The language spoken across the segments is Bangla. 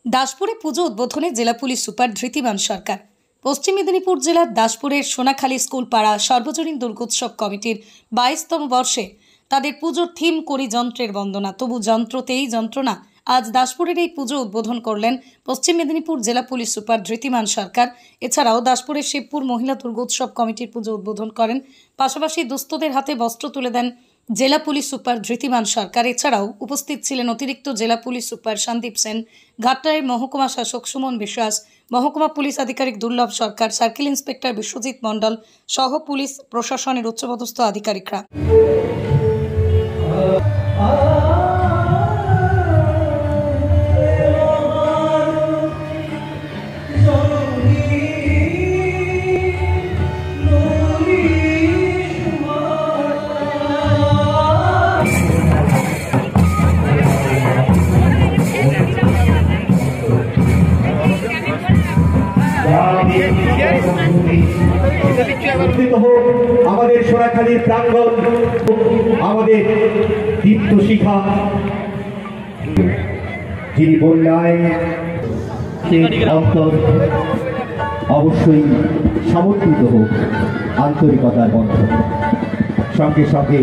দাসপুরে পুজো উদ্বোধনে জেলা পুলিশ সুপার ধৃতিমান সরকার। পশ্চিম মেদিনীপুর জেলার দাসপুরের সোনাখালী স্কুল পাড়া সর্বজনীন দুর্গোৎসব কমিটির 22তম বর্ষে তাদের পুজোর থিম করি যন্ত্রের বন্দনা, তবু যন্ত্রতেই যন্ত্রণা। আজ দাসপুরের এই পুজো উদ্বোধন করলেন পশ্চিম মেদিনীপুর জেলা পুলিশ সুপার ধৃতিমান সরকার। এছাড়াও দাসপুরের শিবপুর মহিলা দুর্গোৎসব কমিটির পুজো উদ্বোধন করেন। পাশাপাশি দুস্থদের হাতে বস্ত্র তুলে দেন জেলা পুলিশ সুপার ধৃতিমান সরকার। এছাড়াও উপস্থিত ছিলেন অতিরিক্ত জেলা পুলিশ সুপার সন্দীপ সেন, ঘাটটায়ের মহকুমা শাসক সুমন বিশ্বাস, মহকুমা পুলিশ আধিকারিক দুর্লভ সরকার, সার্কেল ইন্সপেক্টর বিশ্বজিৎ মণ্ডল সহ পুলিশ প্রশাসনের উচ্চপদস্থ আধিকারিকরা। আমাদের সোনাখালীর প্রাঙ্গণ, আমাদের দীপ্ত শিখা যিনি বন্যায় অন্তর অবশ্যই সমর্পিত হোক আন্তরিকতার বন্ধন। সঙ্গে সঙ্গে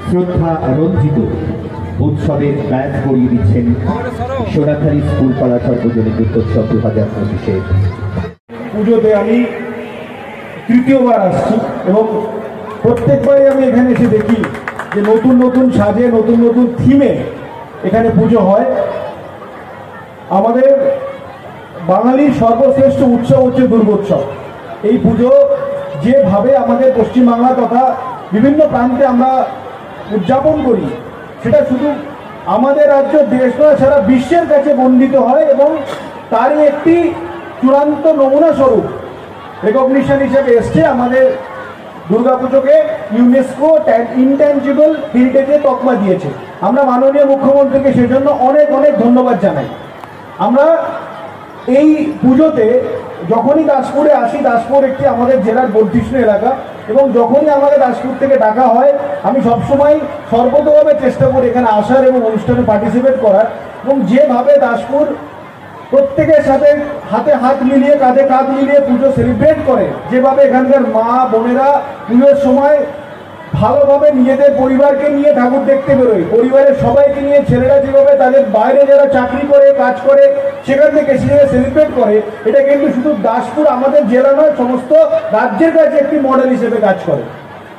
শ্রদ্ধা রঞ্জিত উৎসবের ব্যাচ করিয়ে দিচ্ছেন সোনাখালী স্কুল পাড়া সর্বজনীন দুর্গোৎসব 2025-এর পুজোতে আমি তৃতীয়বার আসছি এবং প্রত্যেকবারই আমি এখানে এসে দেখি যে নতুন নতুন সাজে, নতুন নতুন থিমে এখানে পুজো হয়। আমাদের বাঙালির সর্বশ্রেষ্ঠ উৎসব হচ্ছে দুর্গোৎসব। এই পুজো যেভাবে আমাদের পশ্চিমবাংলা তথা বিভিন্ন প্রান্তে আমরা উদযাপন করি, সেটা শুধু আমাদের রাজ্য, দেশ নয়, সারা বিশ্বের কাছে বন্দিত হয় এবং তারই একটি চূড়ান্ত নমুনা স্বরূপ রেকগনিশন হিসেবে এসছে আমাদের দুর্গাপুজোকে ইউনেস্কো ইনট্যাঞ্জিবল হেরিটেজে তকমা দিয়েছে। আমরা মাননীয় মুখ্যমন্ত্রীকে সেজন্য অনেক অনেক ধন্যবাদ জানাই। আমরা এই পুজোতে যখনই দাসপুরে আসি, দাসপুর একটি আমাদের জেলার বর্ধিষ্ণু এলাকা, এবং যখনই আমাদের দাসপুর থেকে ডাকা হয় আমি সবসময় সর্বতভাবে চেষ্টা করি এখানে আসার এবং অনুষ্ঠানে পার্টিসিপেট করার। এবং যেভাবে দাসপুর প্রত্যেকের সাথে হাতে হাত মিলিয়ে, কাঁধে কাঁধ মিলিয়ে পুজো সেলিব্রেট করে, যেভাবে এখানকার মা বোনেরা পুজোর সময় ভালোভাবে নিজেদের পরিবারকে নিয়ে ঠাকুর দেখতে বেরোয়, পরিবারের সবাইকে নিয়ে, ছেলেরা যেভাবে তাদের বাইরে যারা চাকরি করে, কাজ করে, সেখান থেকে সেভাবে সেলিব্রেট করে, এটা কিন্তু শুধু দাসপুর আমাদের জেলা নয়, সমস্ত রাজ্যের কাছে একটি মডেল হিসেবে কাজ করে।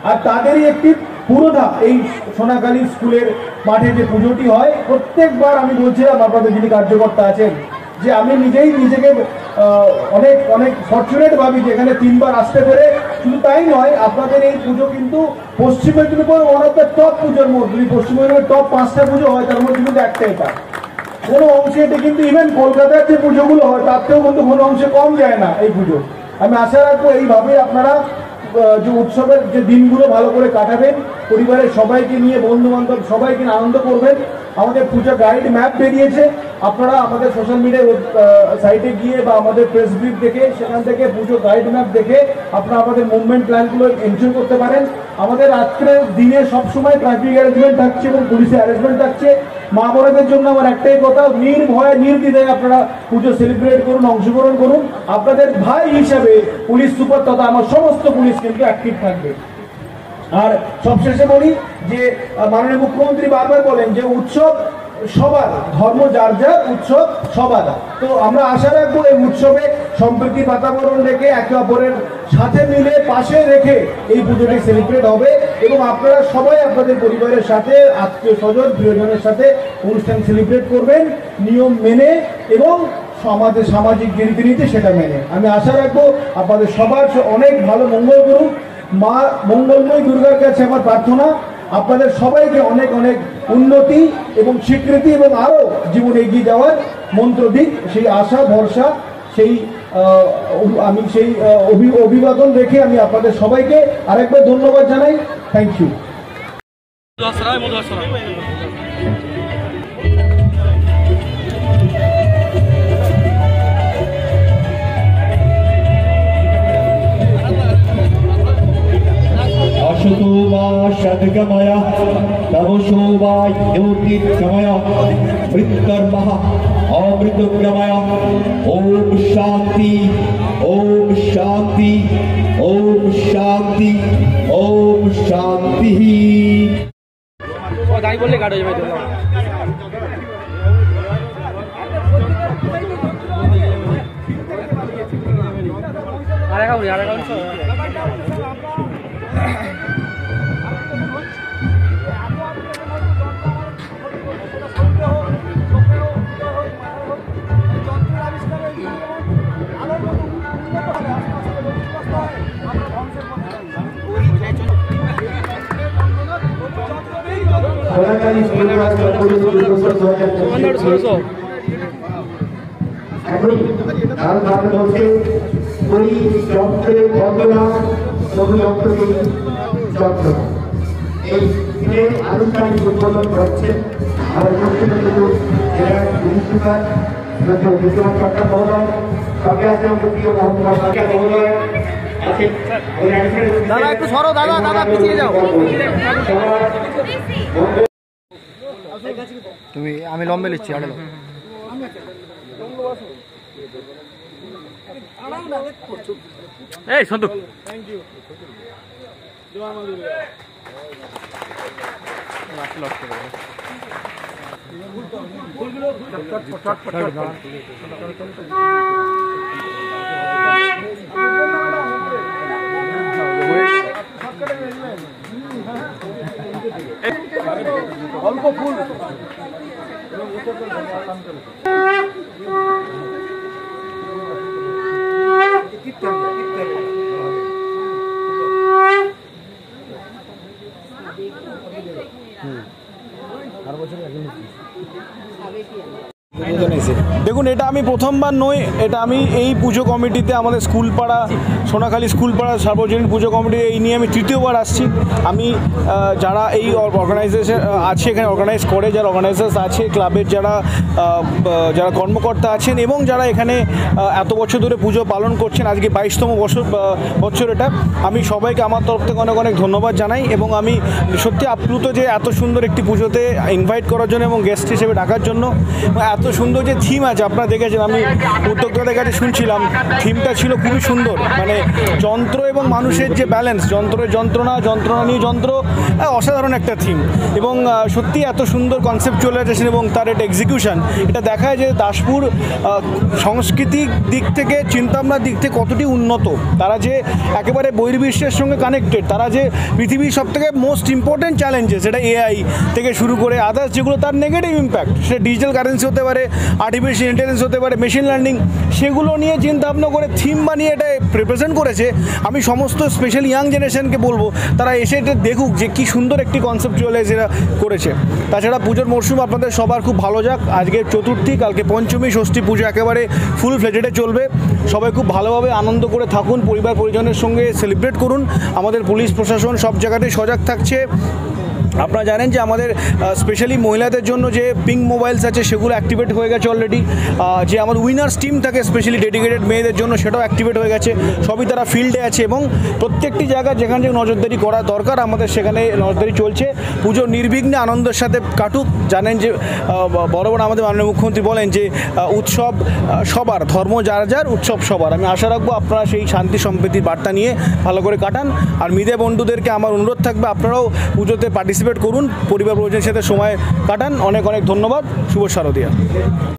আর তাদেরই একটি পুরোধা এই সোনাখালী স্কুলের মাঠে যে পুজোটি হয়, প্রত্যেকবার আমি বলছিলাম আপনাদের যিনি কার্যকর্তা আছেন যে আমি নিজেই নিজেকে অনেক অনেক ফর্চুনেট ভাবি যে এখানে 3বার আসতে পেরে। শুধু তাই নয়, আপনাদের এই পুজো কিন্তু পশ্চিম Medinipur one of the top পুজোর মধ্যে, পশ্চিম মেদিনীপুরের টপ 5টা পুজো হয়, তার মধ্যে কিন্তু একটা এটা। কোনো অংশে এটা কিন্তু ইভেন কলকাতার যে পুজোগুলো হয় তার থেকেও কিন্তু কোনো অংশে কম যায় না এই পুজো। আমি আশা রাখবো এইভাবে আপনারা যে উৎসবের যে দিনগুলো ভালো করে কাটাবেন, পরিবারের সবাইকে নিয়ে, বন্ধু বান্ধব সবাইকে আনন্দ করবেন। আমাদের পুজো গাইড ম্যাপ বেরিয়েছে, আপনারা আমাদের সোশ্যাল মিডিয়া সাইটে গিয়ে বা আমাদের প্রেস ব্রিফ দেখে, সেখান থেকে পুজো গাইড ম্যাপ দেখে আপনারা আমাদের মুভমেন্ট প্ল্যানগুলো এনজয় করতে পারেন। আমাদের রাত্রের দিনে সবসময় ট্রাফিক অ্যারেঞ্জমেন্ট থাকছে এবং পুলিশের অ্যারেঞ্জমেন্ট থাকছে। মা বোনেদের জন্য আমার একটাই কথা, নির্ভয়ে নির্দ্বিধায় আপনারা পুজো সেলিব্রেট করুন, অংশগ্রহণ করুন। আপনাদের ভাই হিসাবে পুলিশ সুপার তথা আমার সমস্ত পুলিশ কিন্তু অ্যাক্টিভ থাকবে। আর সবশেষে বলি যে মাননীয় মুখ্যমন্ত্রী বারবার বলেন যে উৎসব সবার, ধর্ম যার যার, উৎসব সবার। তো আমরা আশা রাখবো এই উৎসবে সম্প্রীতি বাতাবরণ রেখে, একে অপরের সাথে মিলে, পাশে রেখে এই পুজোটি সেলিব্রেট হবে এবং আপনারা সবাই আপনাদের পরিবারের সাথে, আত্মীয় স্বজন, প্রিয়জনের সাথে অনুষ্ঠান সেলিব্রেট করবেন নিয়ম মেনে এবং আমাদের সামাজিক যে রীতিনীতি সেটা মেনে। আমি আশা রাখবো আপনাদের সবার অনেক ভালো মঙ্গল করুন। মা মঙ্গলময় দুর্গার কাছে আমার প্রার্থনা আপনাদের সবাইকে অনেক অনেক উন্নতি এবং স্বীকৃতি এবং আরও জীবনে এগিয়ে যাওয়ার মন্ত্র দিক, সেই আশা ভরসা, আমি সেই অভিবাদন রেখে আমি আপনাদের সবাইকে আরেকবার ধন্যবাদ জানাই। Thank you. सद्गमय तव शोभा योतिर्गमय मृत्कर्मः अमृतमयम् ओम शांति ओम शांति ओम शांति ओम शांति। दाई बोलले काट हो যাবে আরে খাও সোনাখালী স্কুল পাড়া সর্বজনীন দুর্গোৎসব 2025 এখন কাল ভারতবর্ষে ওই যন্ত্রের বন্দনা যন্ত্রকে যন্ত্র এই দিনের আনুষ্ঠানিক উদ্বোধন করছেন আমার মুখ্যমন্ত্রী জেলার প্রিন্সিপাল বিদ্যমান সরকার মহোদয়, সঙ্গে আছে আমাদের প্রিয় মহকুমা সরকার মহোদয় আছেন। দাদা একটু সরো, দাদা পিছিয়ে যাও। তুমি আমি লম্বে লিখছি আড়ে এই সন্তু থ্যাংক ইউ জয় মা দুর্গা ফুলগুলো অল্প ফুল দেখুন, এটা আমি প্রথমবার নই, এটা আমি এই পুজো কমিটিতে আমাদের স্কুলপাড়া সোনাখালী স্কুলপাড়া সার্বজনীন পুজো কমিটি এই নিয়ে আমি তৃতীয়বার আসছি। আমি যারা এই অর্গানাইজেশন আছে এখানে অর্গানাইজ করে, যারা অর্গানাইজার্স আছে ক্লাবের, যারা কর্মকর্তা আছেন এবং যারা এখানে এত বছর ধরে পুজো পালন করছেন, আজকে 22তম বছর এটা, আমি সবাইকে আমার তরফ থেকে অনেক অনেক ধন্যবাদ জানাই এবং আমি সত্যি আপ্লুত যে এত সুন্দর একটি পুজোতে ইনভাইট করার জন্য এবং গেস্ট হিসেবে ডাকার জন্য। এত সুন্দর যে থিম আছে আপনারা দেখেছেন, আমি উদ্যোক্তাদের কাছে শুনছিলাম, থিমটা ছিল খুবই সুন্দর, মানে যন্ত্র এবং মানুষের যে ব্যালেন্স, যন্ত্রের যন্ত্রণা নিয়ে যন্ত্র, অসাধারণ একটা থিম এবং সত্যি এত সুন্দর কনসেপচুয়ালাইজেশন এবং তার একটা এক্সিকিউশন, এটা দেখায় যে দাসপুর সংস্কৃতির দিক থেকে চিন্তাভাবনার দিক থেকে কতটি উন্নত। তারা যে একেবারে বহির্বিশ্বের সঙ্গে কানেক্টেড, তারা যে পৃথিবীর সবথেকে মোস্ট ইম্পর্টেন্ট চ্যালেঞ্জেস, সেটা এআই থেকে শুরু করে আদার্স যেগুলো তার নেগেটিভ ইম্প্যাক্ট, সেটা ডিজিটাল কারেন্সি হতে পারে, আর্টিফিশিয়াল ইন্টেলিজেন্স হতে পারে, মেশিন লার্নিং, সেগুলো নিয়ে চিন্তা ভাবনা করে থিম বানিয়ে এটা রিপ্রেজেন্ট করেছে। আমি সমস্ত স্পেশালি ইয়াং জেনারেশনকে বলবো তারা এসে এটা দেখুক যে কী সুন্দর একটি কনসেপ্টুয়ালাইজ এরা করেছে। তাছাড়া পুজোর মরশুম আপনাদের সবার খুব ভালো যাক। আজকে চতুর্থী, কালকে পঞ্চমী, ষষ্ঠী পুজো একেবারে ফুল ফ্লেজেডে চলবে। সবাই খুব ভালোভাবে আনন্দ করে থাকুন, পরিবার পরিজনের সঙ্গে সেলিব্রেট করুন। আমাদের পুলিশ প্রশাসন সব জায়গাতেই সজাগ থাকছে। আপনারা জানেন যে আমাদের স্পেশালি মহিলাদের জন্য যে পিঙ্ক মোবাইলস আছে সেগুলো অ্যাক্টিভেট হয়ে গেছে অলরেডি। যে আমাদের উইনার্স টিম থাকে স্পেশালি ডেডিকেটেড মেয়েদের জন্য, সেটাও অ্যাক্টিভেট হয়ে গেছে। সবই তারা ফিল্ডে আছে এবং প্রত্যেকটি জায়গায় যেখানে যে নজরদারি করা দরকার আমাদের সেখানে নজরদারি চলছে। পুজো নির্বিঘ্নে আনন্দের সাথে কাটুক। জানেন যে বরাবর আমাদের মাননীয় মুখ্যমন্ত্রী বলেন যে উৎসব সবার, ধর্ম যার যার, উৎসব সবার। আমি আশা রাখবো আপনারা সেই শান্তি সম্প্রীতির বার্তা নিয়ে ভালো করে কাটান। আর মিডিয়া বন্ধুদেরকে আমার অনুরোধ থাকবে আপনারাও পুজোতে পার্টিসিপেট করুন, পরিবার পরিজনের সাথে সময় কাটান। অনেক অনেক ধন্যবাদ। শুভ শারদিয়া।